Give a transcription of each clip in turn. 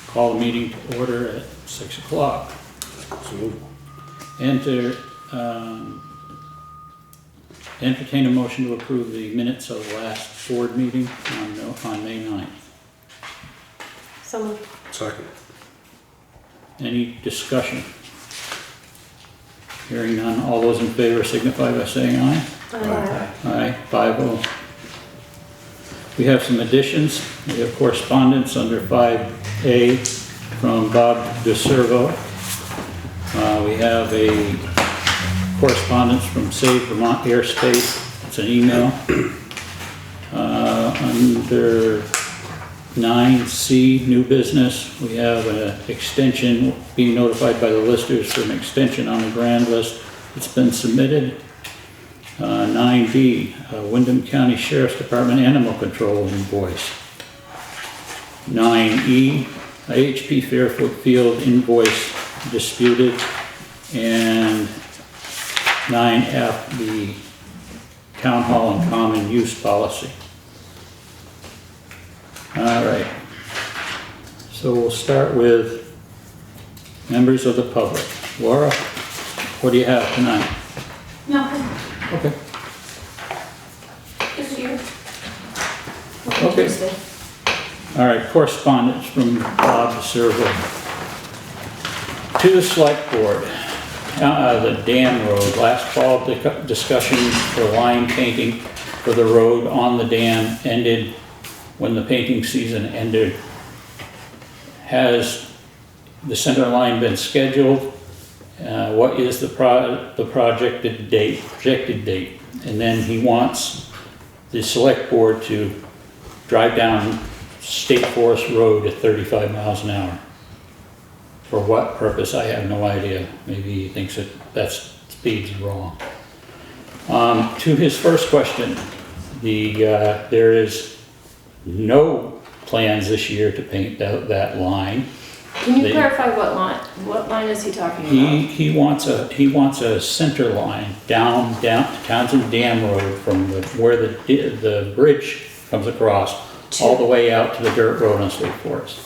Call the meeting to order at 6 o'clock. Entertain a motion to approve the minutes of the last board meeting on May 9th. So moved. Second. Any discussion? Hearing none, all those in favor signify by saying aye. Aye. Aye, 5-0. We have some additions. We have correspondence under 5A from Bob Deservo. We have a correspondence from Save Vermont Airspace. It's an email. Under 9C, new business, we have an extension, being notified by the listers for an extension on the grand list. It's been submitted. 9B, Windham County Sheriff's Department Animal Control invoice. 9E, HP Fairfield invoice disputed. And 9F, the Town Hall and Common Use Policy. All right. So we'll start with members of the public. Laura, what do you have tonight? Nothing. Okay. Just here. Okay. All right, correspondence from Bob Deservo. To the Selectboard, the dam road. Last fall, discussion for line painting for the road on the dam ended when the painting season ended. Has the center line been scheduled? What is the projected date? And then he wants the select board to drive down State Forest Road at 35 miles an hour. For what purpose, I have no idea. Maybe he thinks that speed's wrong. To his first question, there is no plans this year to paint that line. Can you clarify what line? What line is he talking about? He wants a center line down Townshend Dam Road from where the bridge comes across all the way out to the dirt road on State Forest.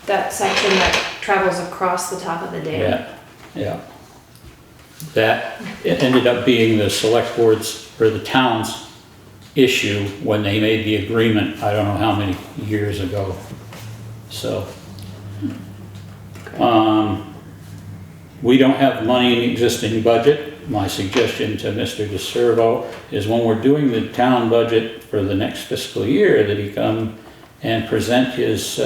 That section that travels across the top of the dam? Yeah. That it ended up being the select board's or the town's issue when they made the agreement. I don't know how many years ago. So. We don't have money in the existing budget. My suggestion to Mr. Deservo is when we're doing the town budget for the next fiscal year that he come and present his,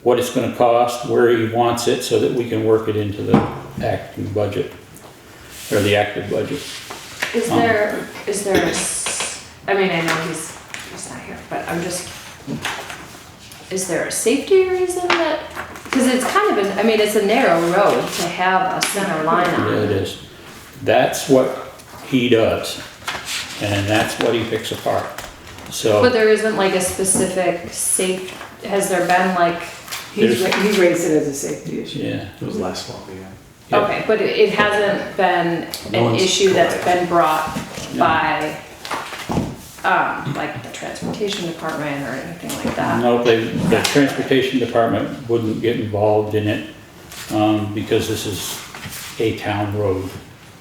what it's gonna cost, where he wants it, so that we can work it into the acting budget, or the active budget. Is there I mean, I know he's not here, but is there a safety reason that, because it's kind of it's a narrow road to have a center line on. Yeah, it is. That's what he does, and that's what he picks apart. So. But there isn't like a specific has there been like? He raised it as a safety issue. Yeah. It was last fall, yeah. Yeah. Okay, but it hasn't been an issue that's been brought by, like the transportation department or anything like that? No, the transportation department wouldn't get involved in it, because this is a town road,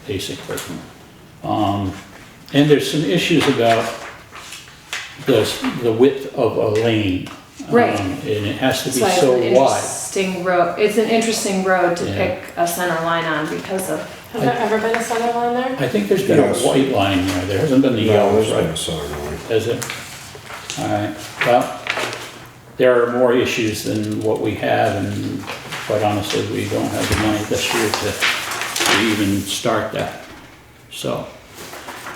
basically. And there's some issues about the width of a lane. Right. And it has to be So so wide. it's an interesting road to pick a center line on because of. Has there ever been a center line there? I think there's been a white line there. There hasn't been the yellow, there's been a right? center line. Has it? All right. Well, there are more issues than what we have, and quite honestly, we don't have the money this year to even start that. So,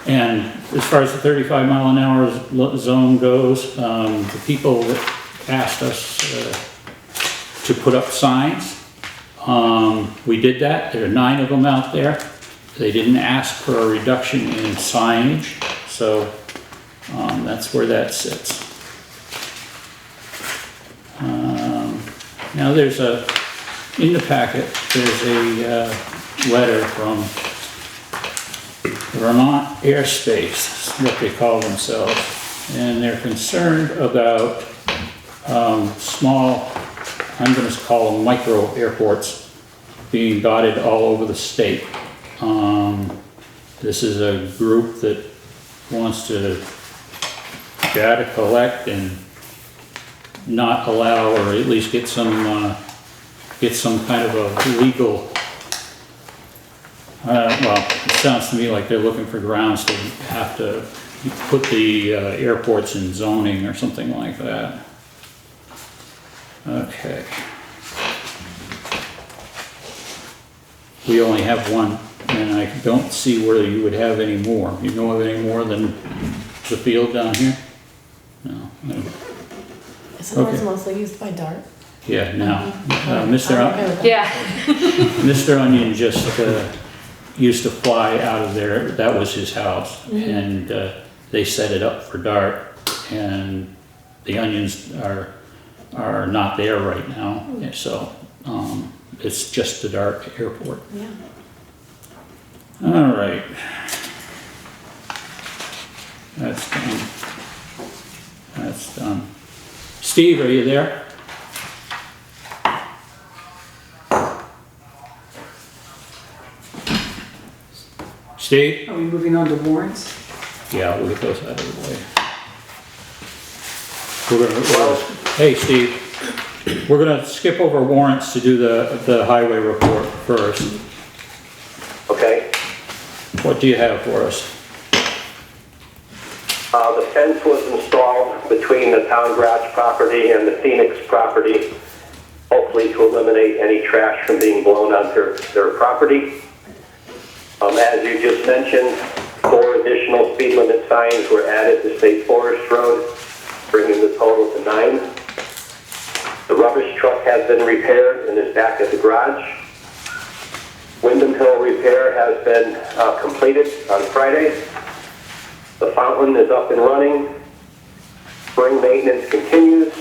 and as far as the 35 mile an hour zone goes, the people that asked us to put up signs, we did that. There are 9 of them out there. They didn't ask for a reduction in signage, so that's where that sits. Now there's in the packet, there's a letter from Vermont Airspace, what they call themselves, and they're concerned about small, I'm gonna call them micro airports being dotted all over the state. This is a group that wants to data collect and not allow, or at least get some kind of a legal, well, it sounds to me like they're looking for grounds to have to put the airports in zoning or something like that. Okay. We only have one, and I don't see where you would have any more. You know of any more than the field down here? No. Isn't ours Okay. mostly used by Dart? Yeah, now, I'm okay with that. Yeah. Mr. Onion just used to fly out of there. That was his house, and they set it up for Dart, and the Onions are not there right now, so it's just the Dart airport. Yeah. All right. That's done. That's done. Steve, are you there? Steve? Are we moving on to warrants? Yeah, we'll get those out of the way. Hey, Steve, we're gonna skip over warrants to do the highway report first. Okay. What do you have for us? The fence was installed between the town garage property and the Phoenix property, hopefully to eliminate any trash from being blown onto their property. As you just mentioned, 4 additional speed limit signs were added to State Forest Road, bringing the total to 9. The rubbish truck has been repaired and is back at the garage. Windham Hill repair has been completed on Friday. The fountain is up and running. Spring maintenance continues.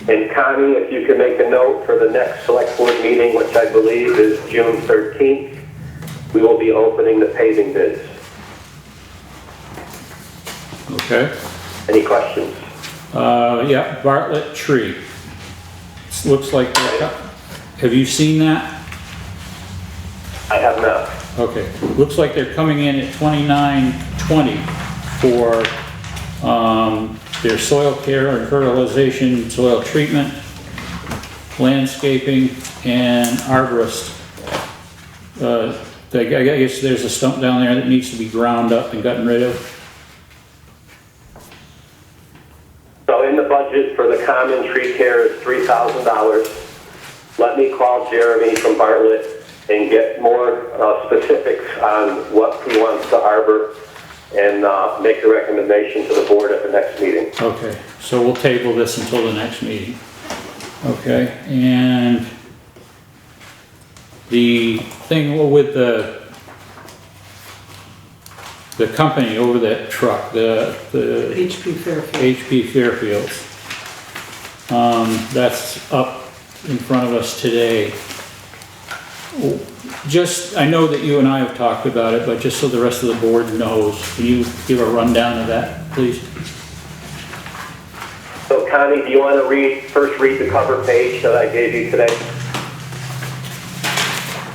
And Connie, if you could make a note for the next select board meeting, which I believe is June 13th, we will be opening the paving bids. Okay. Any questions? Yeah, Bartlett Tree. Looks like, have you seen that? I have not. Okay, looks like they're coming in at $29.20 for their soil care and fertilization, soil treatment, landscaping, and arborist. I guess there's a stump down there that needs to be ground up and gotten rid of. So in the budget for the common tree care is $3,000. Let me call Jeremy from Bartlett and get more specifics on what he wants to arbor and make the recommendation to the board at the next meeting. Okay, so we'll table this until the next meeting. Okay, and the thing with the company over that truck, the HP Fairfield. HP Fairfield, that's up in front of us today. Just, I know that you and I have talked about it, but just so the rest of the board knows, can you give a rundown of that, please? So Connie, do you want to first read the cover page that I gave you today?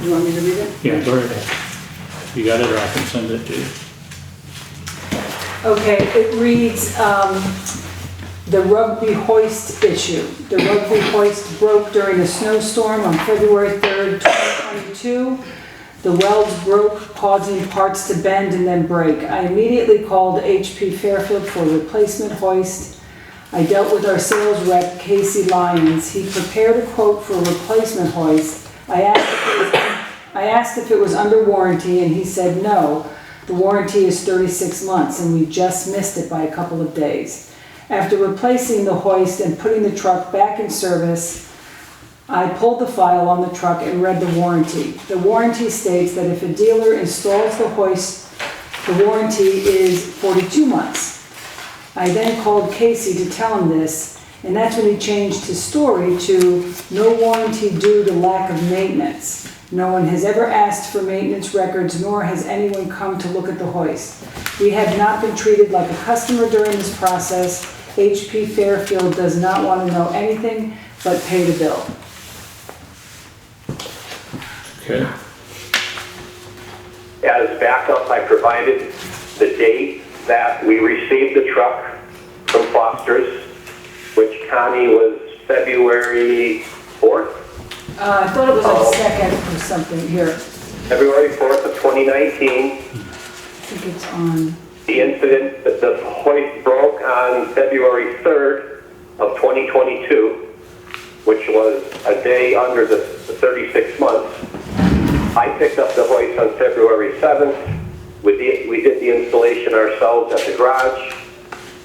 You want me to read it? Yeah, go ahead. You got it, or I can send it to you. Okay, it reads, the rugby hoist issue. The rugby hoist broke during a snowstorm on February 3rd, 2022. The welds broke, causing parts to bend and then break. I immediately called HP Fairfield for a replacement hoist. I dealt with our sales rep, Casey Lyons. He prepared a quote for a replacement hoist. I asked if it was under warranty, and he said no. The warranty is 36 months, and we just missed it by a couple of days. After replacing the hoist and putting the truck back in service, I pulled the file on the truck and read the warranty. The warranty states that if a dealer installs the hoist, the warranty is 42 months. I then called Casey to tell him this, and that's when he changed his story to no warranty due to lack of maintenance. No one has ever asked for maintenance records, nor has anyone come to look at the hoist. We have not been treated like a customer during this process. HP Fairfield does not want to know anything but pay the bill. Okay, As backup, I provided the date that we received the truck from Foster's, which Connie was February 4th. I thought it was like second or something here. February 4th of 2019. I think it's on, The incident, that the hoist broke on February 3rd of 2022, which was a day under the 36 months. I picked up the hoist on February 7th. We did the installation ourselves at the garage,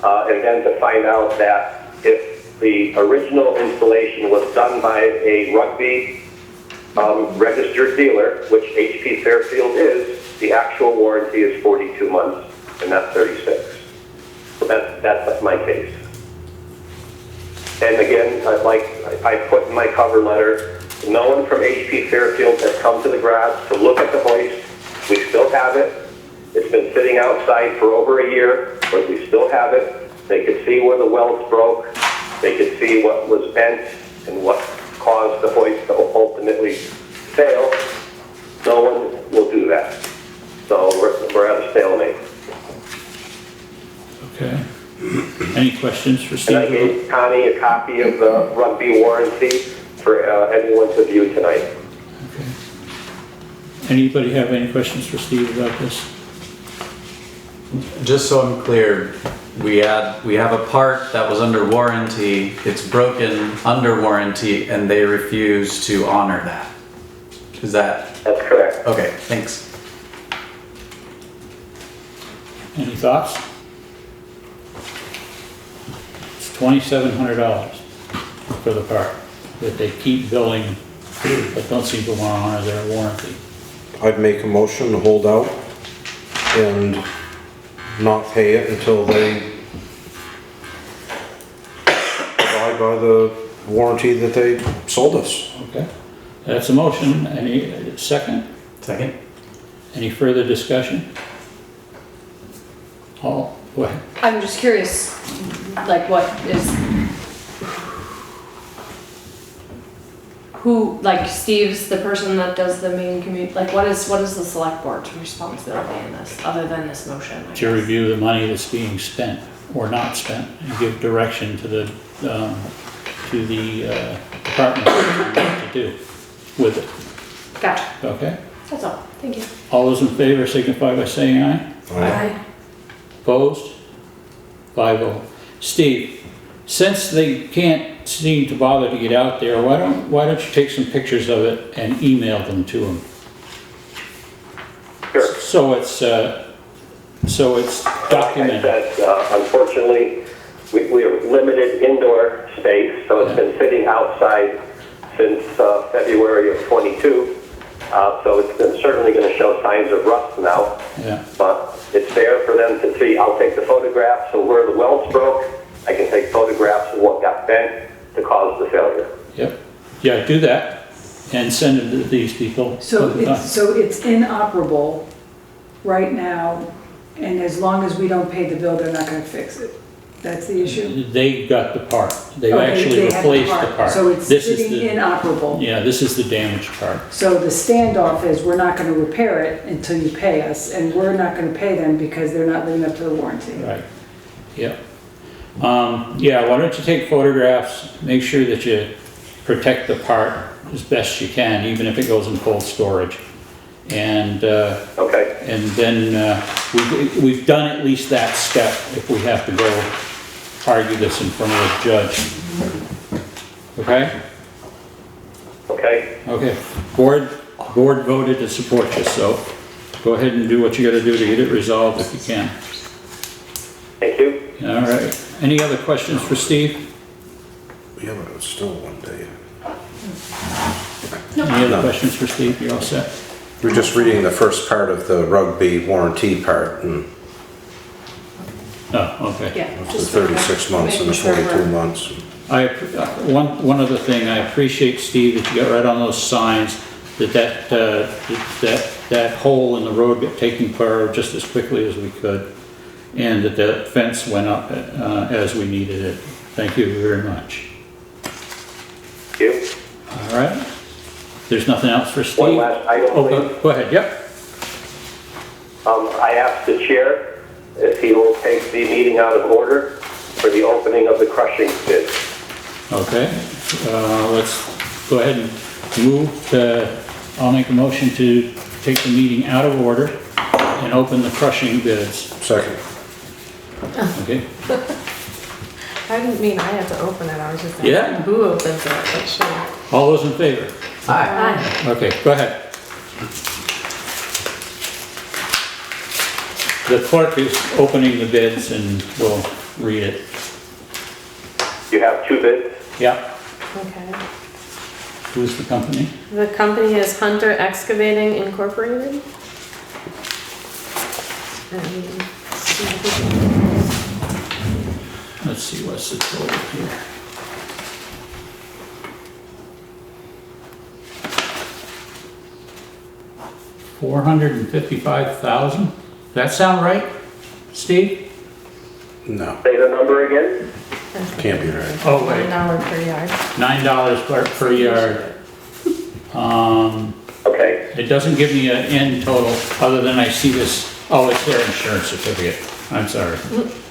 and then to find out that if the original installation was done by a rugby registered dealer, which HP Fairfield is, the actual warranty is 42 months, and that's 36. So that's my case. And again, I put in my cover letter, no one from HP Fairfield has come to the garage to look at the hoist. We still have it. It's been sitting outside for over a year, but we still have it. They could see where the welds broke. They could see what was bent and what caused the hoist to ultimately fail. No one will do that. So we're at a stalemate. okay. Any questions for Steve? And I gave Connie a copy of the rugby warranty for anyone to view tonight. Okay. Anybody have any questions for Steve about this? Just so I'm clear, we have a part that was under warranty, it's broken under warranty, and they refuse to honor that. Is that, That's correct. okay, thanks. Any thoughts? It's $2,700 for the part that they keep billing, but don't seem to want to honor their warranty. I'd make a motion to hold out and not pay it until they abide by the warranty that they sold us. Okay, that's a motion. Any second? Second? Any further discussion? All, go ahead. I'm just curious, like what is, who, like Steve's the person that does the main like what is the select board's responsibility in this, other than this motion? I To guess? review the money that's being spent or not spent and give direction to the department what to do with it. Gotcha, Okay? that's all, thank you. All those in favor signify by saying aye. Aye. Opposed? 5-0. Steve, since they can't seem to bother to get out there, why don't you take some pictures of it and email them to them? Sure. So it's Like I documented. said, unfortunately, we are limited indoor space, so it's been sitting outside since February of 22. So it's been certainly going to show signs of rust now. Yeah, But it's there for them to see. I'll take the photographs of where the welds broke. I can take photographs of what got bent to cause the failure. yep. Yeah, do that and send them to these people. so it's inoperable right now, and as long as we don't pay the bill, they're not gonna fix it. That's the issue? They got the part. They've Okay, actually they have the replaced the part. So it's This is sitting the- inoperable. Yeah, this is the damaged part. So the standoff is, we're not gonna repair it until you pay us, and we're not gonna pay them because they're not living up to the warranty. Right, yep. Yeah, why don't you take photographs, make sure that you protect the part as best you can, even if it goes in cold storage. And, Okay. and then, we've done at least that step if we have to go argue this in front of a judge. Okay? Okay. Okay, board voted to support you, so go ahead and do what you gotta do to get it resolved if you can. Thank you. All right, any other questions for Steve? We have a still one day. Any other questions for Steve? You're all set? We're just reading the first part of the rugby warranty part, and Oh, okay. Yeah. the just 36 months and the making sure 42 we're- months. One other thing, I appreciate, Steve, that you got right on those signs, that hole in the road got taken care of just as quickly as we could. and that the fence went up as we needed it. Thank you very much. Thank you. All right. There's nothing else for Steve? One last item, Oh, please. go ahead, yep. I asked the chair if he will take the meeting out of order for the opening of the crushing bid. Okay, let's go ahead and move to, I'll make a motion to take the meeting out of order and open the crushing bids. Second. Okay, I didn't mean I had to open it, I was just Yeah. asking who opens it, but sure. all those in favor? Hi. Hi. Okay, go ahead. The clerk is opening the bids and we'll read it. You have 2 bids. Yep, Okay. who's the company? The company is Hunter Excavating Incorporated. And Let's see what's the total here. $455,000. That sound right, Steve? No, Say the number again. can't be right. Oh, wait. $1 per yard. $9 per yard. Okay. It doesn't give me an end total, other than I see this, oh, it's their insurance certificate. I'm sorry.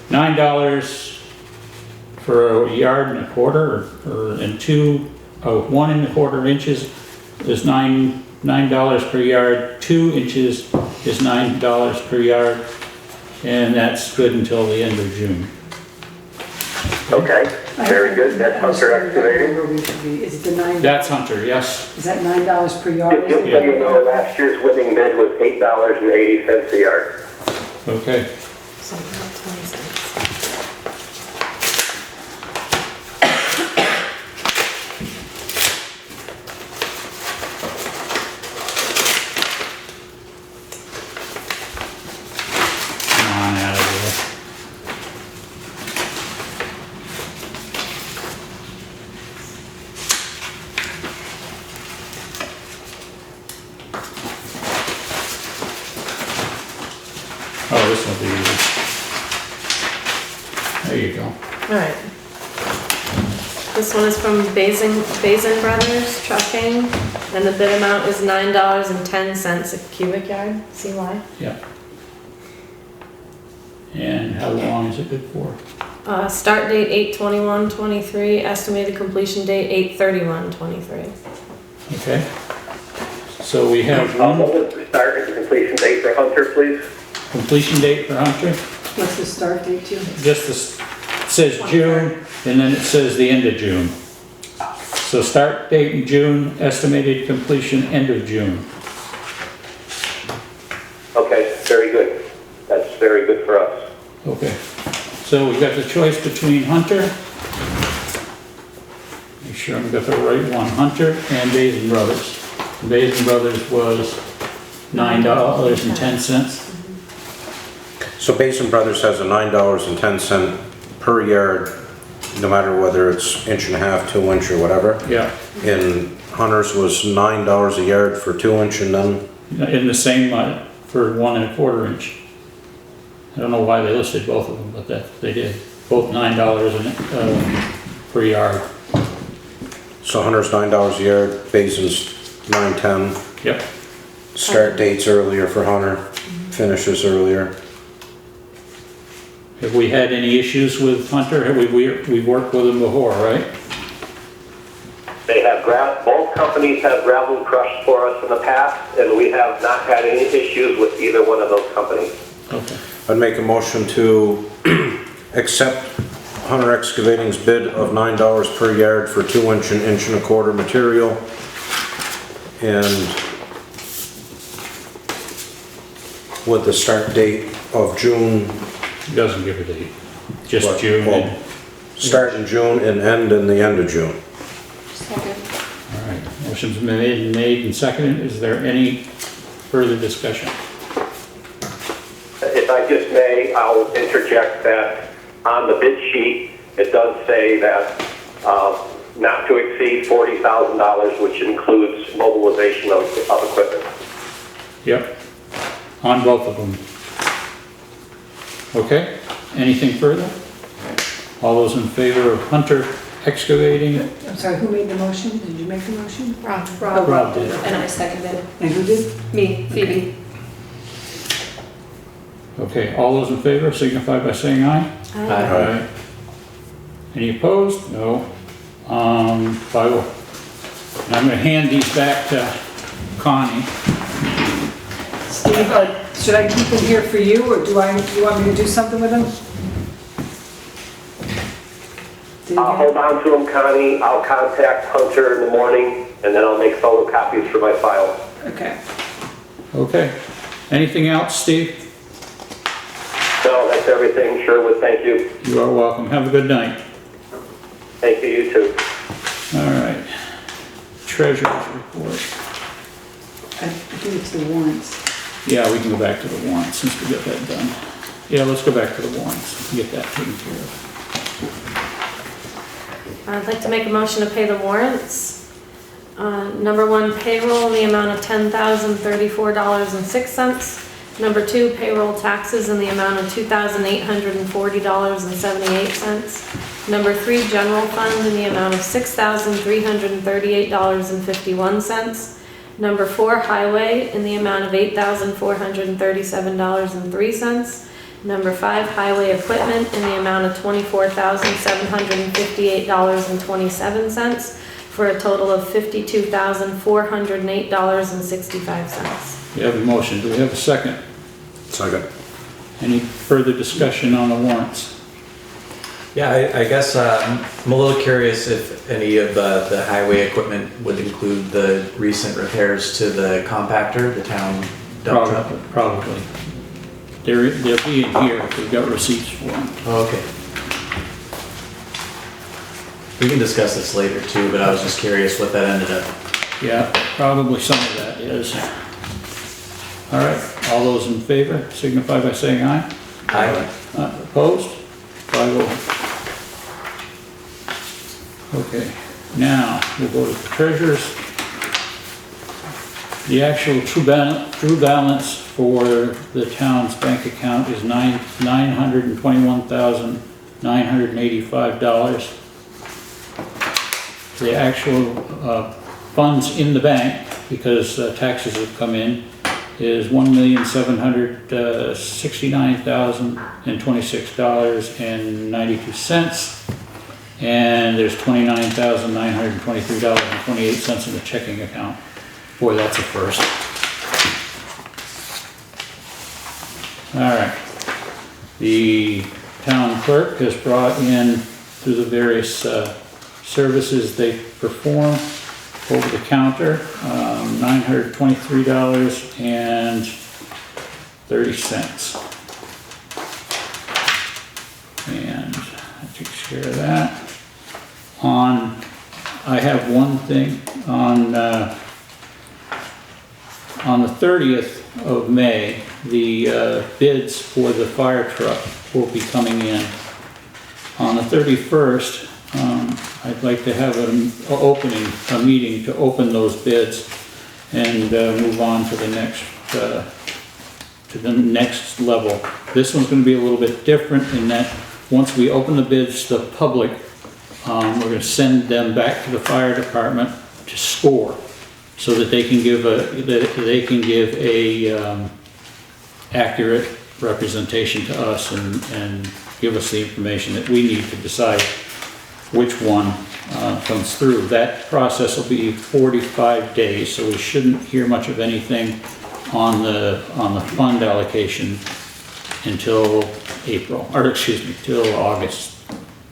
$9 for a yard and a quarter, or and 1 1/4 inches is $9 per yard. 2 inches is $9 per yard, and that's good until the end of June. Okay. Very good. That's Hunter Excavating. Where we should be. Is it the $9? That's Hunter, yes. Is that $9 per yard? Just so you know, last year's winning bid was $8.80 a yard. Okay. So about 20 cents. Come on out of here. Oh, this will be easy. There you go. All right. This one is from Basin Brothers Trucking, and the bid amount is $9.10 a cubic yard. See why? Yeah. And how long is it good for? Start date 8/21/23, estimated completion date 8/31/23. Okay. So we have What one was the start and completion date for Hunter, please? completion date for Hunter. What's the start date too? Just this, it says June, and then it says the end of June. So start date in June, estimated completion end of June. Okay, very good. That's very good for us. Okay. So we've got the choice between Hunter, make sure I've got the right one, Hunter and Basin Brothers. Basin Brothers was $9.10. So Basin Brothers has a $9.10 per yard, no matter whether it's 1.5 inch, 2 inch or whatever. Yeah, And Hunter's was $9 a yard for 2 inch and then, in the same, for 1 1/4 inch. I don't know why they listed both of them, but that, they did. Both $9 per yard. so Hunter's $9 a yard, Basin's $9.10. Yep. Start dates earlier for Hunter, finishes earlier. Have we had any issues with Hunter? Have we've worked with them before, right? They have both companies have gravel crushed for us in the past, and we have not had any issues with either one of those companies. Okay. I'd make a motion to accept Hunter Excavating's bid of $9 per yard for 2 inch and 1 1/4 material. And with the start date of June. It doesn't give a date, just Well, June. well, and- Start in June and end in the end of June. Second. All right, motion's been made and seconded. Is there any further discussion? If I just may, I'll interject that on the bid sheet, it does say that not to exceed $40,000, which includes mobilization of equipment. Yep, on both of them. Okay, anything further? All those in favor of Hunter Excavating? I'm sorry, who made the motion? Did you make the motion? Rob. Oh, Rob did. And I seconded. And who did? Me, Phoebe. Okay, all those in favor signify by saying aye. Aye. Any opposed? No. 5-0. And I'm gonna hand these back to Connie. Steve, should I keep them here for you, or you want me to do something with them? Did I'll you hold get- on to them, Connie. I'll contact Hunter in the morning, and then I'll make photocopies for my file. Okay. Okay. Anything else, Steve? No, that's everything. Sherwood, thank you. You are welcome. Have a good night. Thank you, you too. All right. Treasurer's report. I give it to the warrants. Yeah, we can go back to the warrants since we got that done. Yeah, let's go back to the warrants and get that taken care of. I'd like to make a motion to pay the warrants. Number 1, payroll in the amount of $10,034.06. Number 2, payroll taxes in the amount of $2,840.78. Number 3, general fund in the amount of $6,338.51. Number 4, highway in the amount of $8,437.03. Number 5, highway equipment in the amount of $24,758.27 for a total of $52,408.65. We have a motion. Do we have a second? Second. Any further discussion on the warrants? Yeah, I guess I'm a little curious if any of the highway equipment would include the recent repairs to the compactor, the town dump truck. Probably. They'll be in here if we've got receipts for them. Oh, okay. We can discuss this later too, but I was just curious what that ended up. Yeah, probably some of that is. All right, all those in favor signify by saying aye. Aye. Opposed? 5-0. Okay, now we'll go to the treasurer's. The actual true balance for the town's bank account is $921,985. The actual funds in the bank, because taxes have come in, is $1,769,026.92. And there's $29,923.28 in the checking account. Boy, that's a first. All right. The town clerk has brought in, through the various services they perform over the counter, $923.30. And that takes care of that. I have one thing on the 30th of May, the bids for the fire truck will be coming in. On the 31st, I'd like to have a meeting to open those bids and move on to the next level. This one's going to be a little bit different in that once we open the bids to the public, we're going to send them back to the fire department to score, so that they can give a accurate representation to us and give us the information that we need to decide which one comes through. That process will be 45 days, so we shouldn't hear much of anything on the fund allocation until till August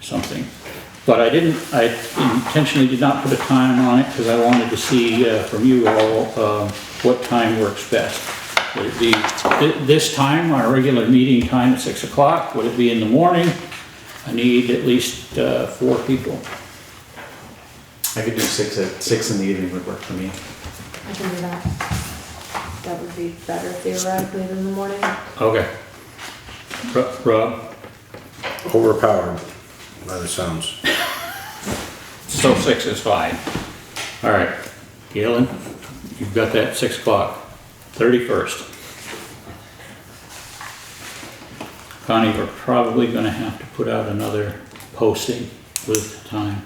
something. But I intentionally did not put a time on it because I wanted to see from you all what time works best. Would it be this time, our regular meeting time at 6 o'clock? Would it be in the morning? I need at least 4 people. I could do 6 in the evening would work for me. I can do that. That would be better theoretically than the morning. Okay. Rob? Overpowered by the sounds. So 6 is fine. All right, Galen, you've got that 6 o'clock, 31st. Connie, we're probably gonna have to put out another posting with time.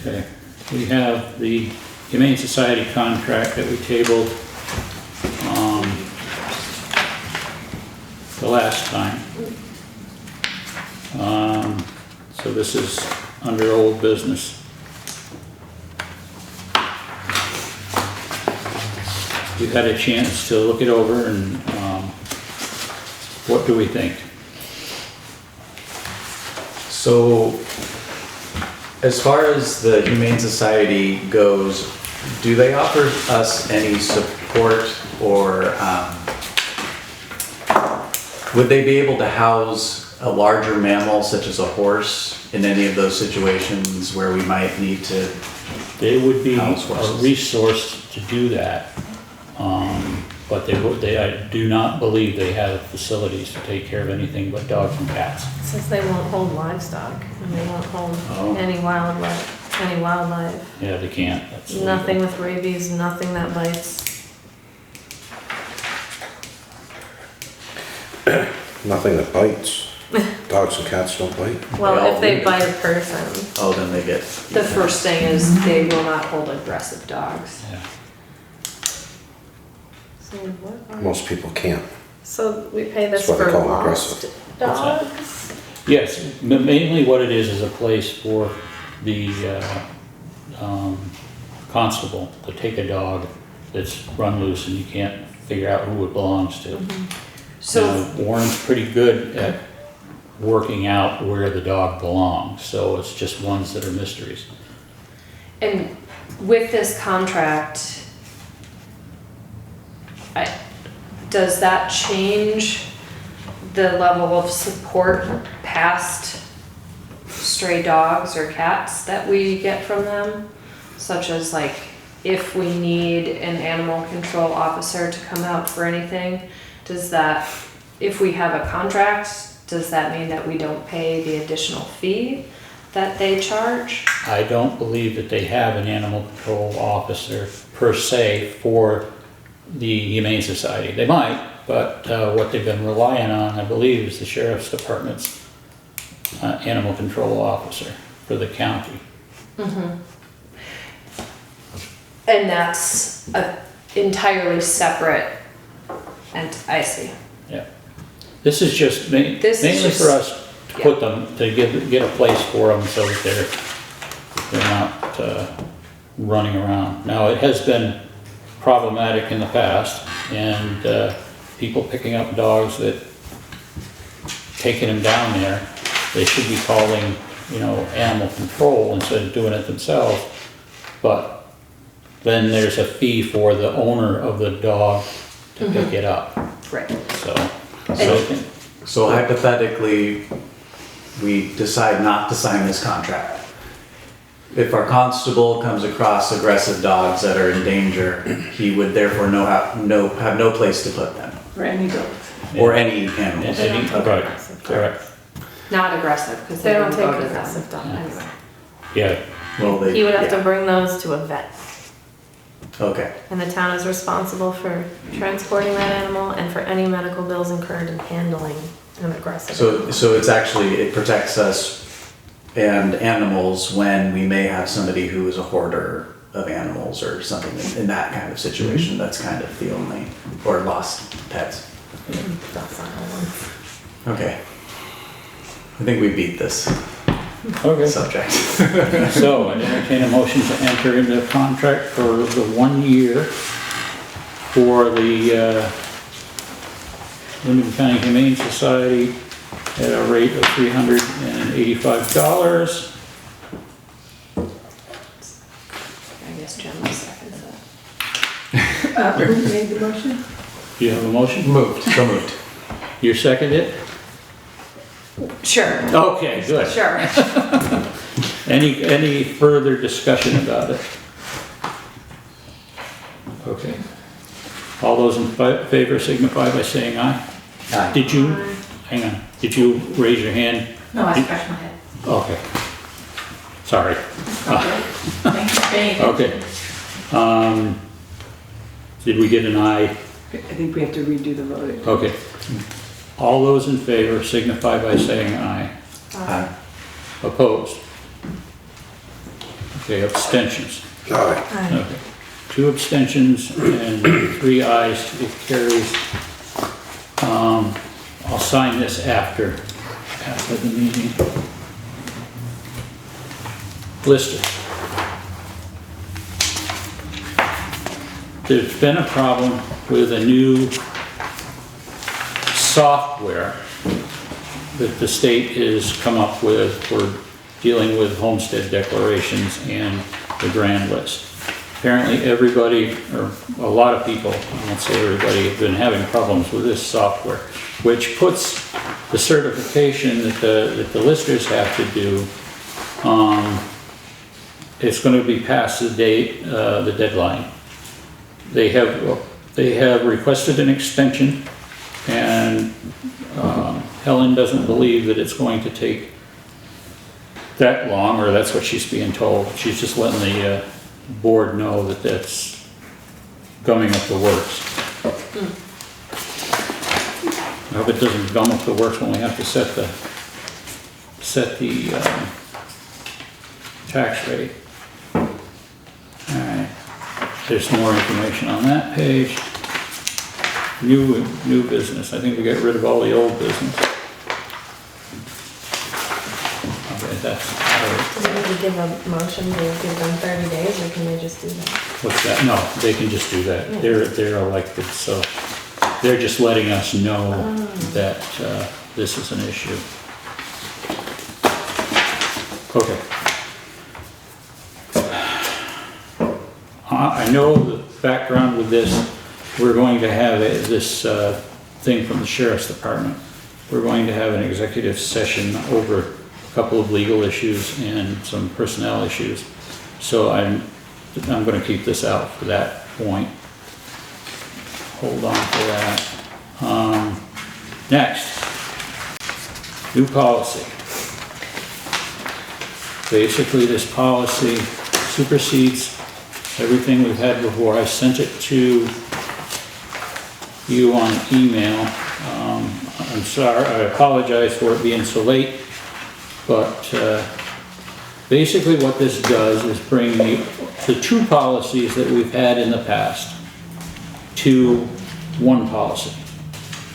Okay, we have the Humane Society contract that we tabled, the last time. So this is under old business. You had a chance to look it over and, what do we think? So, as far as the Humane Society goes, do they offer us any support or, would they be able to house a larger mammal such as a horse in any of those situations where we might need to? They would be a House horses. resource to do that, but I do not believe they have facilities to take care of anything but dogs and cats. Since they won't hold livestock, and they won't hold Oh. any wildlife. Yeah, they can't. That's illegal. Nothing with rabies, nothing that bites. Nothing that bites. Dogs and cats don't bite. Well, all if they do. bite a person, Oh, then they get. The first thing is they will not hold aggressive dogs. Yeah. so what are? Most people can't. So we pay this That's why for they call them lost What's that? dogs? Yes, mainly what it is a place for the constable to take a dog that's run loose and you can't figure out who it belongs to. So, Warren's pretty good at working out where the dog belongs, so it's just ones that are mysteries. and with this contract, does that change the level of support past stray dogs or cats that we get from them? Such as like, if we need an animal control officer to come out for anything, does that, if we have a contract, does that mean that we don't pay the additional fee that they charge? I don't believe that they have an animal control officer per se for the Humane Society. They might, but what they've been relying on, I believe, is the Sheriff's Department's animal control officer for the county. And that's a entirely separate, and I see. Yeah. This is just This is mainly just- for us to yeah. put them, to get a place for them so that they're not running around. Now, it has been problematic in the past, and people picking up dogs that, taking them down there, they should be calling, animal control instead of doing it themselves. But then there's a fee for the owner of the dog to pick it up, Right. so. I think- So hypothetically, we decide not to sign this contract. If our constable comes across aggressive dogs that are in danger, he would therefore have no place to put them, For any dogs. or any animals. Any- don't take right, aggressive correct. Not aggressive, because They don't go take to them. aggressive dogs. Anyway. Yeah, Well, they. He would have to yeah. bring those to a vet. Okay, And the town is responsible for transporting that animal and for any medical bills incurred in handling an aggressive animal. so it's actually, it protects us and animals when we may have somebody who is a hoarder of animals or something in that kind of situation. That's kind of the only, or lost pets. Docile ones. Okay. I think we beat this okay. subject. So I entertain a motion to enter into a contract for the 1 year for the Windham County Humane Society at a rate of $385. I guess Jen will second that. Who made the motion? Do you have a motion? Moved, so moved. You second it? Sure, Okay, good. sure. Any further discussion about it? Okay. All those in favor signify by saying aye. Aye. Did you, hang on, did you raise your hand? No, I scratched my head. Okay. Sorry. Okay. Thanks for being here. Okay. Did we get an aye? I think we have to redo the vote. Okay. All those in favor signify by saying aye. Aye. Opposed? Okay, abstentions. Aye. Aye. Okay. 2 abstentions and 3 ayes, it carries. I'll sign this after the meeting. Listers. There's been a problem with a new software that the state has come up with for dealing with homestead declarations and the grand list. Apparently everybody, or a lot of people, I won't say everybody, have been having problems with this software, which puts the certification that the listers have to do, it's going to be past the date, the deadline. They have requested an extension, and Helen doesn't believe that it's going to take that long, or that's what she's being told. She's just letting the board know that that's gumming up the works. I hope it doesn't gum up the works when we have to set the tax rate. Alright, there's more information on that page. New business, I think we got rid of all the old business. Okay, that's, Do we need to give a motion to give them 30 days, or can they just do that? what's that? No, they can just do that. They're elected, so they're just letting us know that this is an issue. Okay. I know the background with this. We're going to have this thing from the Sheriff's Department. We're going to have an executive session over a couple of legal issues and some personnel issues. So I'm going to keep this out for that point. Hold on for that. Next, new policy. Basically, this policy supersedes everything we've had before. I sent it to you on email. I'm sorry, I apologize for it being so late, but basically what this does is bring the 2 policies that we've had in the past to one policy.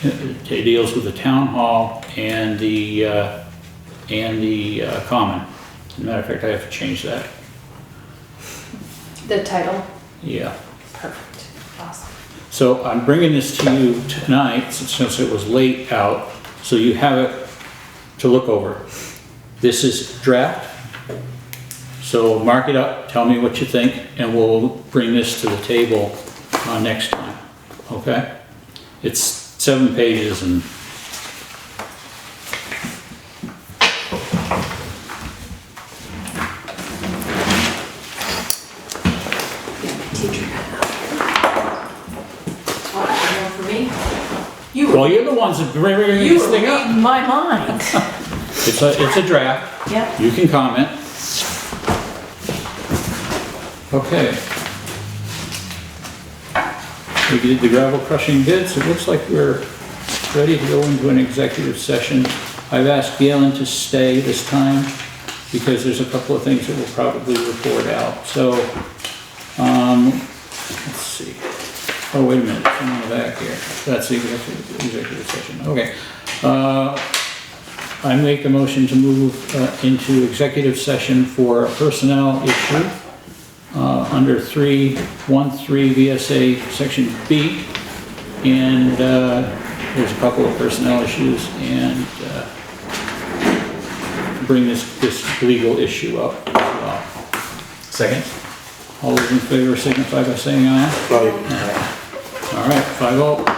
It deals with the town hall and the common. As a matter of fact, I have to change that. The title? Yeah. Perfect. Awesome. So I'm bringing this to you tonight since it was late out, so you have it to look over. This is draft, so mark it up, tell me what you think, and we'll bring this to the table next time, okay? It's 7 pages and well, you're the ones that bring this thing up. My mind. It's a draft. Yep. You can comment. Okay. We did the gravel crushing bids. It looks like we're ready to go into an executive session. I've asked Galen to stay this time because there's a couple of things that we'll probably report out. So, let's see. Oh, wait a minute, I'm on the back here. That's the executive session, okay. I make a motion to move into executive session for a personnel issue under 313 VSA Section B. And there's a couple of personnel issues and bring this legal issue up as well. Second? All those in favor signify by saying aye. Aye. All right, 5-0.